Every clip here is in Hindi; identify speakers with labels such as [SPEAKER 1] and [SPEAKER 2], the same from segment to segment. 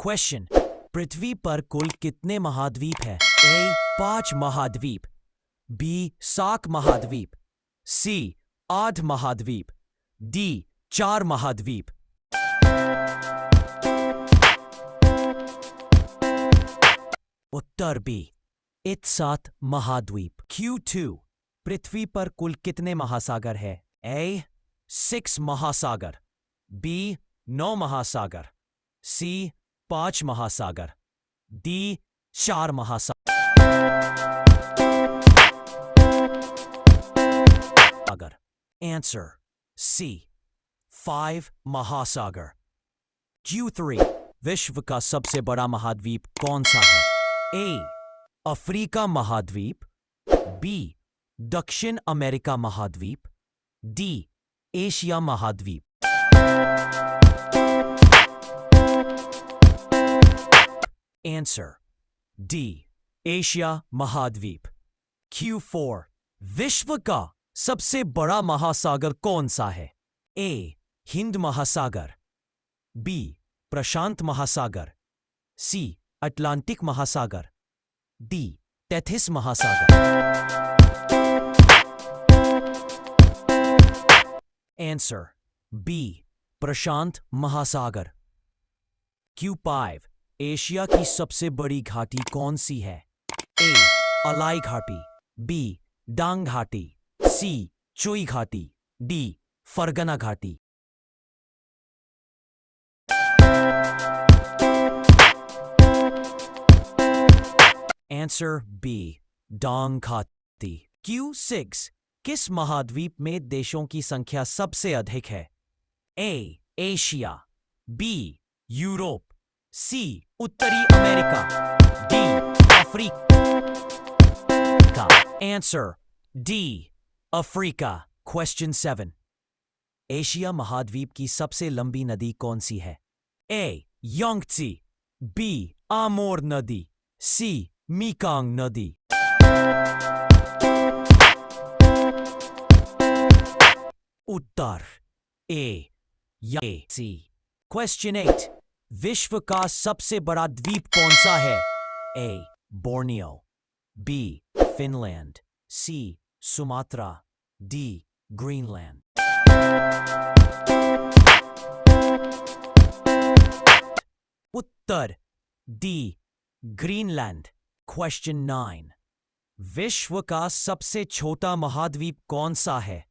[SPEAKER 1] क्वेश्चन, पृथ्वी पर कुल कितने महाद्वीप हैं? ए 5 महाद्वीप, बी 7 महाद्वीप, सी 8 महाद्वीप, डी 4 महाद्वीप। उत्तर बी 7 महाद्वीप। Q2, पृथ्वी पर कुल कितने महासागर है? ए 6 महासागर, बी 9 महासागर, सी 5 महासागर, डी 4 महासागर। आंसर सी 5 महासागर। Q3, विश्व का सबसे बड़ा महाद्वीप कौन सा है? ए अफ्रीका महाद्वीप, बी दक्षिण अमेरिका महाद्वीप, डी एशिया महाद्वीप। आंसर डी एशिया महाद्वीप। Q4, विश्व का सबसे बड़ा महासागर कौन सा है? ए हिंद महासागर, बी प्रशांत महासागर, सी अटलांटिक महासागर, डी टेथिस महासागर। आंसर बी प्रशांत महासागर। Q5, एशिया की सबसे बड़ी घाटी कौन सी है? ए अलाई घाटी, बी डांग घाटी, सी चोई घाटी, डी फरगना घाटी। आंसर बी डांग घाटी। Q6, किस महाद्वीप में देशों की संख्या सबसे अधिक है? ए एशिया, बी यूरोप, सी उत्तरी America, D Africa. Answer D Africa. Question 7, Asia महाद्वीप की सबसे लंबी नदी कौन सी है? ए यांगत्से, बी आमोर नदी, सी मीकांग नदी। उत्तर ए यांगत्से। क्वेश्चन 8, विश्व का सबसे बड़ा द्वीप कौन सा है? ए बोर्नियो, बी फिनलैंड, सी सुमात्रा, डी ग्रीनलैंड। उत्तर डी ग्रीनलैंड। क्वेश्चन 9, विश्व का सबसे छोटा महाद्वीप कौन सा है?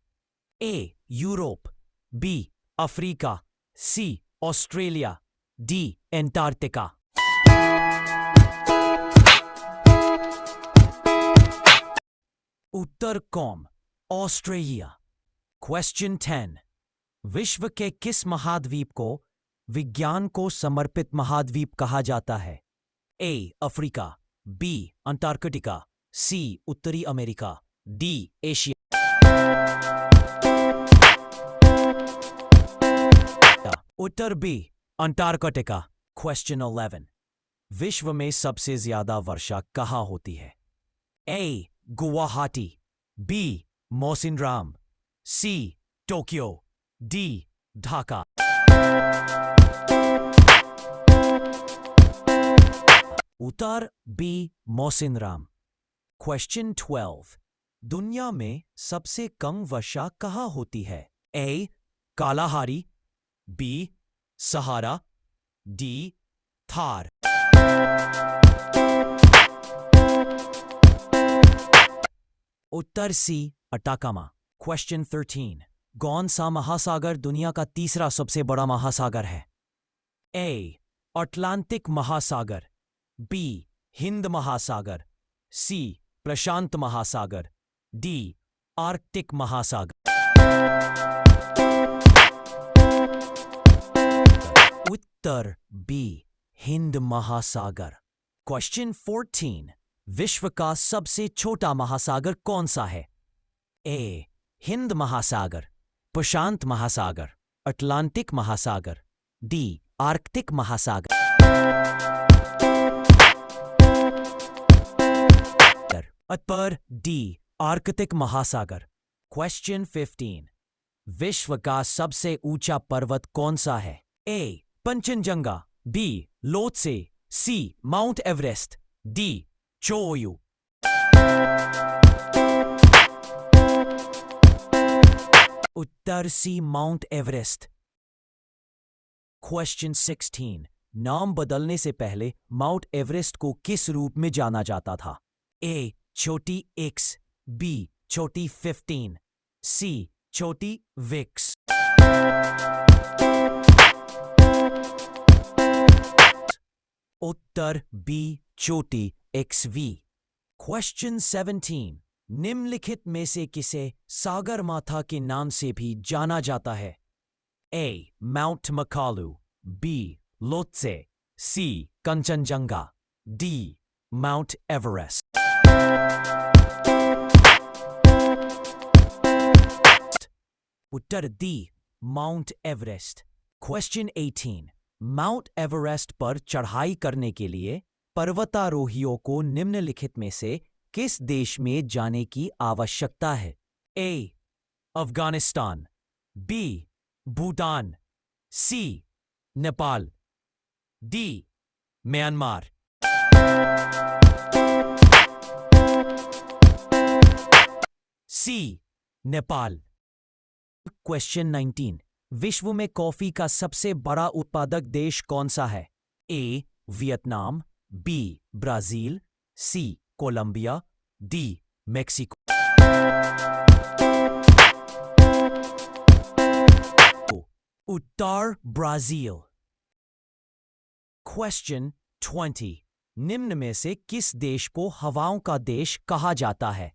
[SPEAKER 1] ए यूरोप, बी अफ्रीका, सी ऑस्ट्रेलिया, डी एंटार्क्टिका। उत्तर कॉम ऑस्ट्रेलिया। क्वेश्चन 10, विश्व के किस महाद्वीप को विज्ञान को समर्पित महाद्वीप कहा जाता है? A Africa, B Antarctica, C उत्तरी अमेरिका, डी एशिया। उत्तर बी अंटार्कटिका। क्वेश्चन 11, विश्व में सबसे ज्यादा वर्षा कहाँ होती है? A Guwahati, B Mawsynram, C Tokyo, D Dhaka. उत्तर बी मौसिनराम। क्वेश्चन 12, दुनिया में सबसे कम वर्षा कहाँ होती है? A Kalahari, B Sahara, D Thar. उत्तर सी अटाकामा। क्वेश्चन 13, कौन सा महासागर दुनिया का तीसरा सबसे बड़ा महासागर है? ए अटलांटिक महासागर, बी हिंद महासागर, सी प्रशांत महासागर, डी आर्कटिक महासागर। उत्तर बी हिंद महासागर। क्वेश्चन 14, विश्व का सबसे छोटा महासागर कौन सा है? ए हिंद महासागर, प्रशांत महासागर, अटलांटिक महासागर, डी आर्कटिक महासागर। उत्तर डी आर्कटिक महासागर। क्वेश्चन 15, विश्व का सबसे ऊंचा पर्वत कौन सा है? ए पंचनजंगा, बी लोत्से, सी माउंट एवरेस्ट, डी चोयू। उत्तर सी माउंट एवरेस्ट। क्वेश्चन 16। नाम बदलने से पहले माउंट एवरेस्ट को किस रूप में जाना जाता था? ए छोटी एक्स, बी छोटी 15, सी छोटी विक्स। उत्तर बी छोटी एक्सवी। क्वेश्चन 17। निम्नलिखित में से किसे सागरमाथा के नाम से भी जाना जाता है? A Mount Makalu, B Lhotse, C Kanchenjunga, D Mount Everest. उत्तर D Mount Everest. Question 18। Mount Everest पर चढ़ाई करने के लिए पर्वतारोहियों को निम्नलिखित में से किस देश में जाने की आवश्यकता है? ए अफगानिस्तान, बी भूटान, सी नेपाल, डी म्यांमार। सी नेपाल। क्वेश्चन 19। विश्व में कॉफी का सबसे बड़ा उत्पादक देश कौन सा है? ए वियतनाम, बी ब्राजील, सी कोलंबिया, डी मेक्सिको। उत्तर ब्राजील। क्वेश्चन 20। निम्न में से किस देश को हवाओं का देश कहा जाता है?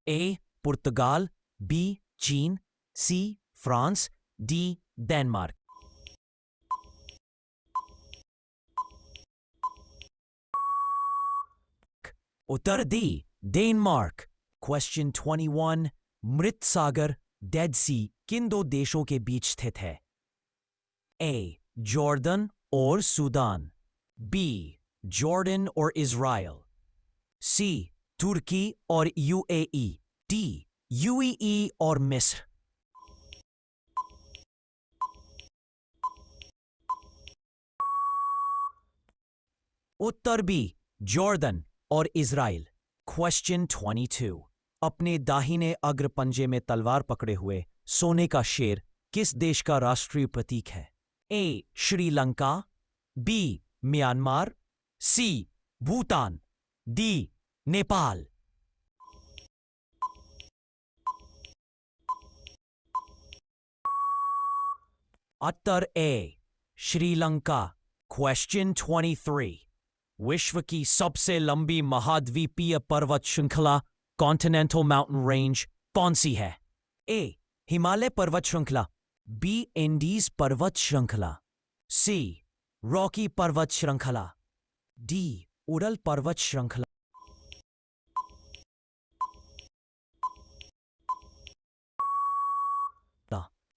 [SPEAKER 1] ए पुर्तगाल, बी चीन, सी फ्रांस, डी डेनमार्क। उत्तर डी डेनमार्क। क्वेश्चन 21। मृत सागर डेड सी किन दो देशों के बीच स्थित है? ए जॉर्डन और सूडान, बी जॉर्डन और इजराइल, सी तुर्की और यूएई, डी यूएई और मिस्र। उत्तर बी जॉर्डन और इजराइल। क्वेश्चन 22। अपने दाहिने अग्र पंजे में तलवार पकड़े हुए सोने का शेर किस देश का राष्ट्रीय प्रतीक है? ए श्रीलंका, बी म्यांमार, सी भूटान, डी नेपाल। उत्तर ए श्रीलंका। क्वेश्चन 23। विश्व की सबसे लंबी महाद्वीपीय पर्वत श्रृंखला कॉन्टिनेंटल माउंटेन रेंज कौन सी है? ए हिमालय पर्वत श्रृंखला, बी एंडीज पर्वत श्रृंखला, सी रॉकी पर्वत श्रृंखला, डी उरल पर्वत श्रृंखला।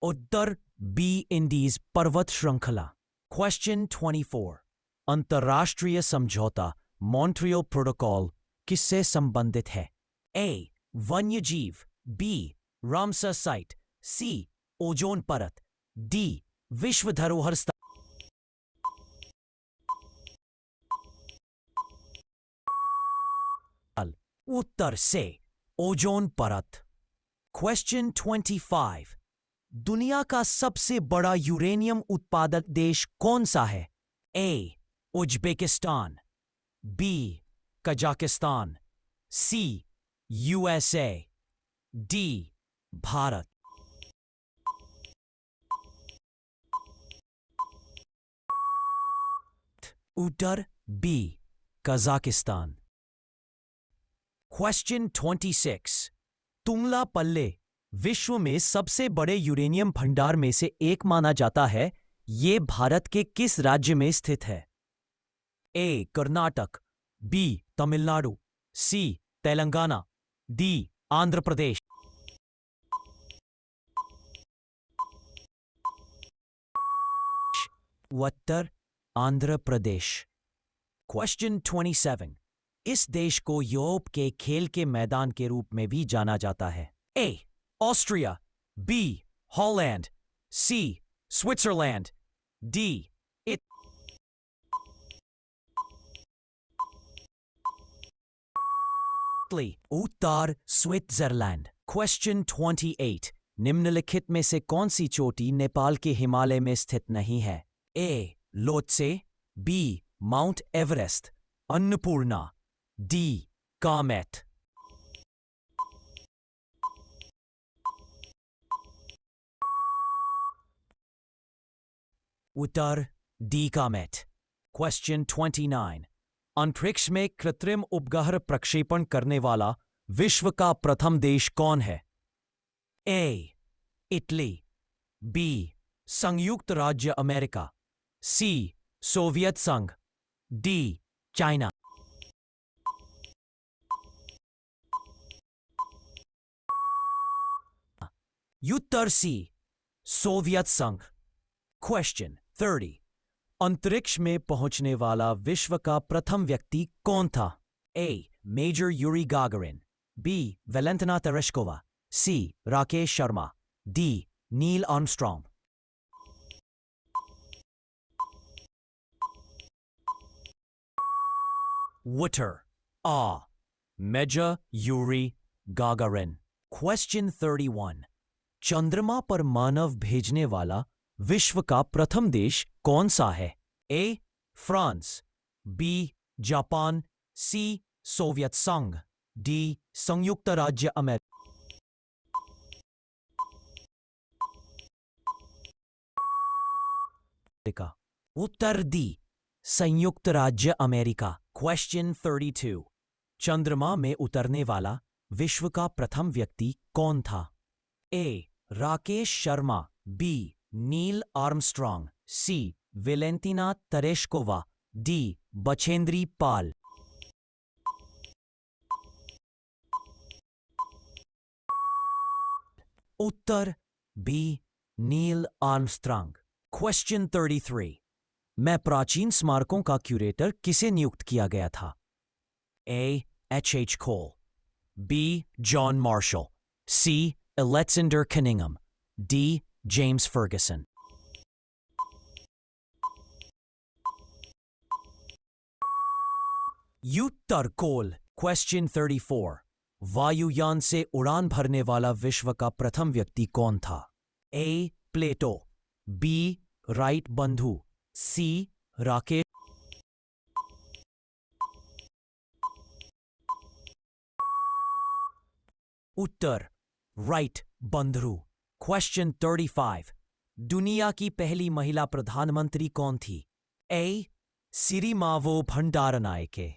[SPEAKER 1] उत्तर बी इंडीज पर्वत श्रृंखला। क्वेश्चन 24। अंतर्राष्ट्रीय समझौता मॉन्ट्रियल प्रोटोकॉल किससे संबंधित है? ए वन्यजीव, B Ramsar site, C ozone परत, डी विश्व धरोहर स्थल। उत्तर से ओजोन परत। क्वेश्चन 25। दुनिया का सबसे बड़ा यूरेनियम उत्पादक देश कौन सा है? A Uzbekistan, B Kazakhstan, C USA, D Bharat. उत्तर बी कजाकिस्तान। क्वेश्चन 26। तुंगला पल्ले विश्व में सबसे बड़े यूरेनियम भंडार में से एक माना जाता है। ये भारत के किस राज्य में स्थित है? ए कर्नाटक, बी तमिलनाडु, सी तेलंगाना, डी आंध्र प्रदेश। उत्तर आंध्र प्रदेश। क्वेश्चन 27। इस देश को यूरोप के खेल के मैदान के रूप में भी जाना जाता है। ए ऑस्ट्रिया, बी हॉलैंड, सी स्विट्जरलैंड, डी करेक्टली उत्तर स्विट्जरलैंड। क्वेश्चन 28 निम्नलिखित में से कौन सी चोटी नेपाल के हिमालय में स्थित नहीं है? A Lhotse, B Mount Everest, Annapurna, D Kamet. उत्तर डी कामेट। क्वेश्चन 29 अंतरिक्ष में कृत्रिम उपग्रह प्रक्षेपण करने वाला विश्व का प्रथम देश कौन है? ए इटली, बी संयुक्त राज्य अमेरिका, सी सोवियत संघ, डी चाइना। उत्तर सी सोवियत संघ। क्वेश्चन 30 अंतरिक्ष में पहुंचने वाला विश्व का प्रथम व्यक्ति कौन था? A Major Yuri Gagarin, B Valentina Tereshkova, C Rakesh Sharma, D Neil Armstrong. उत्तर A Major Yuri Gagarin. Question 31 चंद्रमा पर मानव भेजने वाला विश्व का प्रथम देश कौन सा है? A France, B Japan, C Soviet संघ, डी संयुक्त राज्य अमेरिका। उत्तर दी संयुक्त राज्य अमेरिका। क्वेश्चन 32 चंद्रमा में उतरने वाला विश्व का प्रथम व्यक्ति कौन था? A Rakesh Sharma, B Neil Armstrong, C Valentina Tereshkova, D Bachendri Pal. उत्तर बी नील आर्मस्ट्रॉन्ग। क्वेश्चन 33 में प्राचीन स्मारकों का क्यूरेटर किसे नियुक्त किया गया था? A H Cole, B John Marshall, C Alexander Cunningham, D James Fergusson. उत्तर कोल। क्वेश्चन 34 वायुयान से उड़ान भरने वाला विश्व का प्रथम व्यक्ति कौन था? ए प्लेटो, बी राइट बंधु, सी राकेश। उत्तर राइट बंधु। क्वेश्चन 35 दुनिया की पहली महिला प्रधानमंत्री कौन थी? ए सिरिमावो भंडारनायके,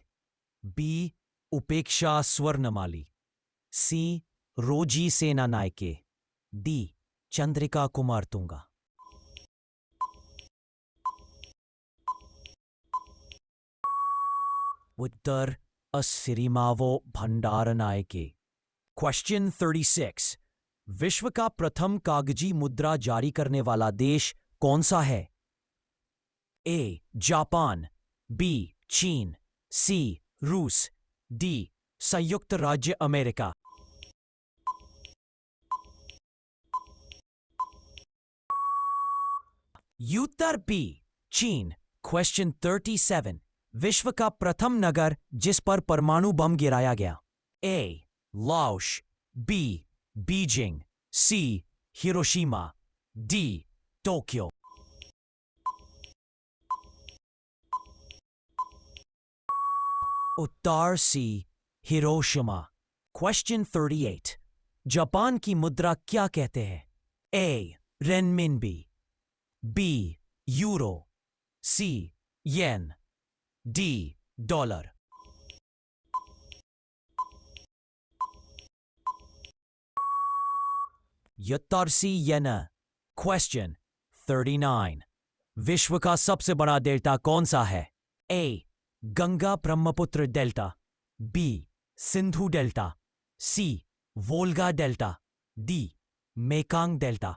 [SPEAKER 1] बी उपेक्षा स्वर्णमाली, सी रोजी सेनानायके, डी चंद्रिका कुमारतुंगा। उत्तर सिरिमावो भंडारनायके। क्वेश्चन 36 विश्व का प्रथम कागजी मुद्रा जारी करने वाला देश कौन सा है? ए जापान, बी चीन, सी रूस, डी संयुक्त राज्य अमेरिका। उत्तर बी चीन। क्वेश्चन 37 विश्व का प्रथम नगर जिस पर परमाणु बम गिराया गया? A Laos, B Beijing, C Hiroshima, D Tokyo. उत्तर सी हिरोशिमा। क्वेश्चन 38 जापान की मुद्रा क्या कहते हैं? A renminbi, B euro, C yen, D dollar. उत्तर सी येन। क्वेश्चन 39 विश्व का सबसे बड़ा डेल्टा कौन सा है? A Ganga Brahmaputra delta, B Sindhu delta, C Volga delta, D Mekong delta.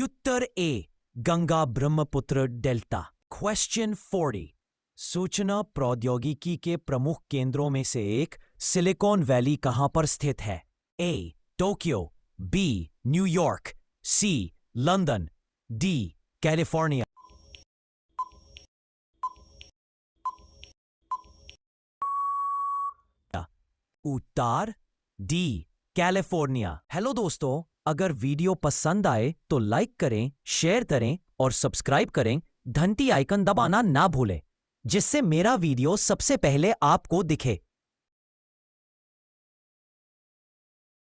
[SPEAKER 1] उत्तर A Ganga Brahmaputra delta. Question 40 सूचना प्रौद्योगिकी के प्रमुख केंद्रों में से एक सिलिकॉन वैली कहां पर स्थित है? ए टोक्यो, बी न्यूयॉर्क, सी लंदन, डी कैलिफोर्निया। उत्तर डी कैलिफोर्निया। हेलो दोस्तों, अगर वीडियो पसंद आए तो लाइक करें, शेयर करें और सब्सक्राइब करें। घंटी आइकन दबाना ना भूलें, जिससे मेरा वीडियो सबसे पहले आपको दिखे।